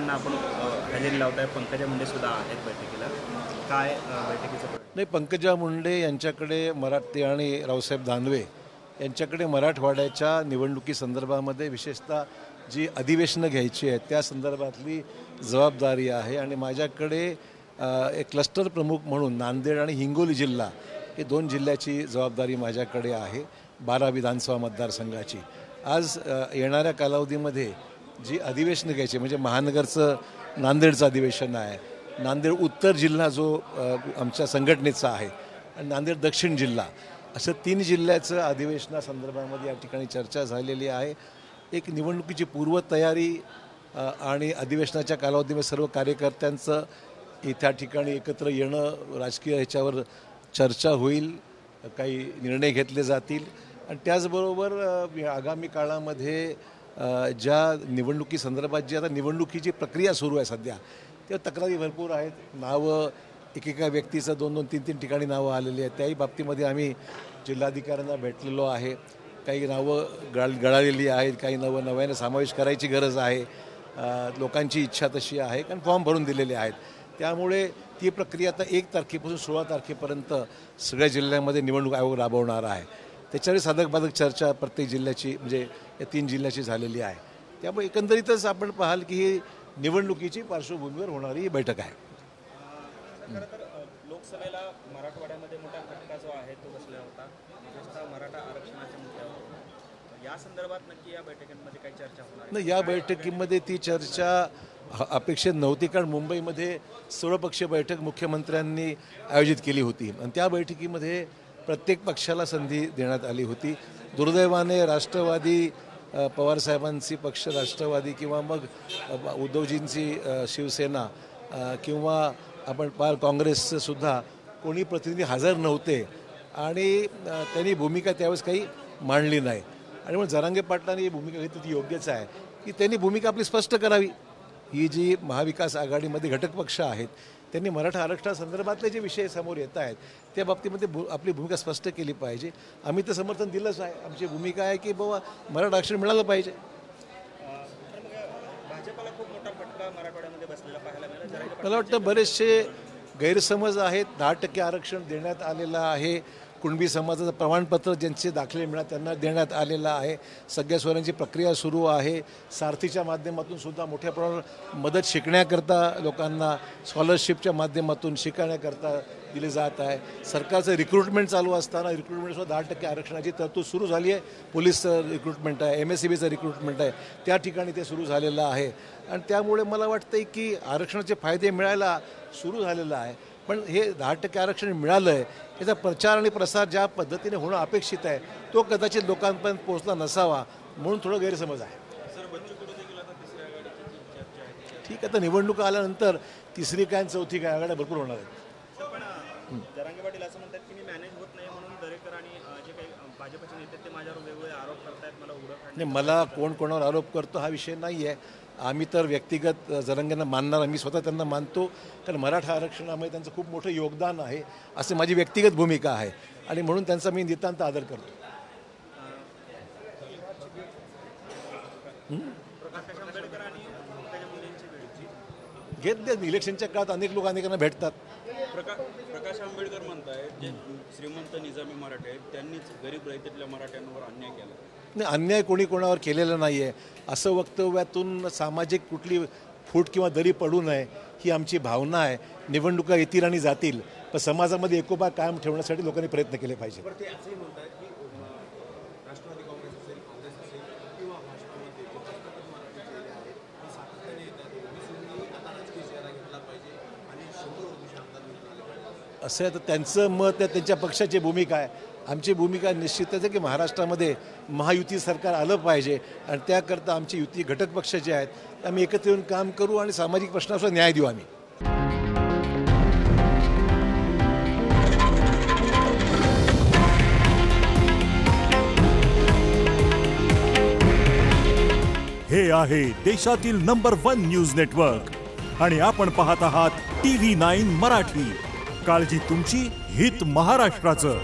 बैठकांना आपण हजेरी लावताय. पंकजा मुंडे सुद्धा आहेत बैठकीला. काय बैठकीचं नाही, पंकजा मुंडे यांच्याकडे मराठी आणि रावसाहेब दानवे यांच्याकडे मराठवाड्याच्या निवडणुकीसंदर्भामध्ये विशेषतः जी अधिवेशनं घ्यायची आहेत त्या संदर्भातली जबाबदारी आहे. आणि माझ्याकडे एक क्लस्टर प्रमुख म्हणून नांदेड आणि हिंगोली जिल्हा हे 2 जिल्ह्याची जबाबदारी माझ्याकडे आहे 12 विधानसभा मतदारसंघाची. आज येणाऱ्या कालावधीमध्ये जी अधिवेशनं घ्यायची म्हणजे महानगरचं नांदेडचं अधिवेशन आहे, नांदेड उत्तर जिल्हा जो आमच्या संघटनेचा आहे आणि नांदेड दक्षिण जिल्हा असं 3 जिल्ह्याचं अधिवेशनासंदर्भामध्ये या ठिकाणी चर्चा झालेली आहे. एक निवडणुकीची पूर्वतयारी आणि अधिवेशनाच्या कालावधीमध्ये सर्व कार्यकर्त्यांचं त्या ठिकाणी एकत्र येणं, राजकीय ह्याच्यावर चर्चा होईल, काही निर्णय घेतले जातील. आणि त्याचबरोबर आगामी काळामध्ये ज्या निवडणुकीसंदर्भात जी आता निवडणुकीची प्रक्रिया सुरू आहे सध्या, त्या तक्रारी भरपूर आहेत. नावं एकेका व्यक्तीचं 2-2, 3-3 ठिकाणी नावं आलेली आहेत. त्याही बाबतीमध्ये आम्ही जिल्हाधिकाऱ्यांना भेटलेलो आहे. काही नावं गळालेली आहेत, काही नावं नव्याने समावेश करायची गरज आहे. लोकांची इच्छा तशी आहे कारण फॉर्म भरून दिलेले आहेत. त्यामुळे ती प्रक्रिया आता 1 तारखेपासून 16 तारखेपर्यंत सगळ्या जिल्ह्यांमध्ये निवडणूक आयोग राबवणार आहे. त्याच्यावर साधक बाधक चर्चा प्रत्येक जिल्ह्याची म्हणजे या 3 जिल्ह्याची झालेली आहे. त्यामुळे एकंदरीतच आपण पाहाल की ही निवडणुकीची पार्श्वभूमीवर होणारी ही बैठक आहे. खरं तर लोकसभेला मराठवाड्यामध्ये मोठा फटका जो आहे तो बसला होता, विशेषतः मराठा आरक्षणाच्या मुद्द्यावर. या संदर्भात नक्की या बैठकीमध्ये काही चर्चा होणार नाही, या बैठकीमध्ये ती चर्चा अपेक्षित नव्हती कारण मुंबईमध्ये सर्वपक्षीय बैठक मुख्यमंत्र्यांनी आयोजित केली होती आणि त्या बैठकीमध्ये प्रत्येक पक्षाला संधी देण्यात आली होती. दुर्दैवाने राष्ट्रवादी पवारसाहेबांची पक्ष राष्ट्रवादी किंवा मग उद्धवजींची शिवसेना किंवा आपण पार काँग्रेसचं सुद्धा कोणी प्रतिनिधी हजर नव्हते आणि त्यांनी भूमिका त्यावेळेस काही मांडली नाही. आणि मग जरांगे पाटलांनी ही भूमिका घेतली ती योग्यच आहे की त्यांनी भूमिका आपली स्पष्ट करावी. ही जी महाविकास आघाडीमध्ये घटक पक्ष आहेत त्यांनी मराठा आरक्षणासंदर्भातले जे विषय समोर येत आहेत त्या बाबतीमध्ये आपली भूमिका स्पष्ट केली पाहिजे. आम्ही तर समर्थन दिलंच आहे. आमची भूमिका आहे की बाबा मराठा आरक्षण मिळालं पाहिजे. भाजपला खूप मोठा फटका मराठवाड्यामध्ये बसलेला पाहायला मिळाला. मला वाटतं बरेचसे गैरसमज आहेत. 10% आरक्षण देण्यात आलेलं आहे. कुणबी समाजाचं प्रमाणपत्र ज्यांचे दाखले मिळाले त्यांना देण्यात आलेलं आहे. सगळ्या सोयऱ्यांची प्रक्रिया सुरू आहे. सारथीच्या माध्यमातून सुद्धा मोठ्या प्रमाणात मदत शिकण्याकरता लोकांना स्कॉलरशिपच्या माध्यमातून शिकण्याकरता दिली जात आहे. सरकारचं रिक्रुटमेंट चालू असताना रिक्रुटमेंटसुद्धा 10% आरक्षणाची तरतूद सुरू झाली आहे. पोलीसचं रिक्रुटमेंट आहे, MSCBचं रिक्रुटमेंट आहे, त्या ठिकाणी ते सुरू झालेलं आहे. आणि त्यामुळे मला वाटतं की आरक्षणाचे फायदे मिळायला सुरू झालेलं आहे. पण हे 10% आरक्षण मिळालं आहे याचा प्रचार आणि प्रसार ज्या पद्धतीने होणं अपेक्षित आहे तो कदाचित लोकांपर्यंत पोहोचला नसावा म्हणून थोडं गैरसमज आहे. ठीक आहे, तर निवडणुका आल्यानंतर तिसरी काय चौथी काय आघाड्या भरपूर होणार आहेत. पण जरांगे पाटील असं म्हणतात की मी मॅनेज होत नाही म्हणून दरेकर आणि जे काही भाजपचे नेते ते माझ्यावर वेगवेगळे आरोप करतायत, मला उघडं नाही, मला कोण कोणावर आरोप करतो हा विषय नाही आहे. आम्ही तर व्यक्तिगत जरांगेंना मानणार, मी स्वतः त्यांना मानतो कारण मराठा आरक्षणामध्ये त्यांचं खूप मोठं योगदान आहे असे माझी व्यक्तिगत भूमिका आहे आणि म्हणून त्यांचा मी नितांत आदर करतो. घेत इलेक्शनच्या काळात अनेक लोक अनेकांना भेटतात. प्रकाश आंबेडकर म्हणतायत जे श्रीमंत निजामी मराठे आहेत त्यांनीच गरीब रहितेतल्या मराठ्यांवर अन्याय केला. नाही, अन्याय कोणी कोणावर केलेला नाही आहे. असं वक्तव्यातून सामाजिक कुठली फूट किंवा दरी पडू नये ही आमची भावना आहे. निवडणुका येतील आणि जातील पण समाजामध्ये एकोपा कायम ठेवण्यासाठी लोकांनी प्रयत्न केले पाहिजे. असं आहे तर त्यांचं मत आहे, त्यांच्या पक्षाची भूमिका आहे. आमची भूमिका निश्चितच आहे की महाराष्ट्रामध्ये महायुती सरकार आलं पाहिजे आणि त्याकरता आमची युती घटक पक्ष जे आहेत आम्ही एकत्र येऊन काम करू आणि सामाजिक प्रश्नांवर न्याय देऊ. आम्ही हे आहे देशातील नंबर 1 न्यूज नेटवर्क आणि आपण पाहत आहात TV9 मराठी. काळजी तुमची, हित महाराष्ट्राचं.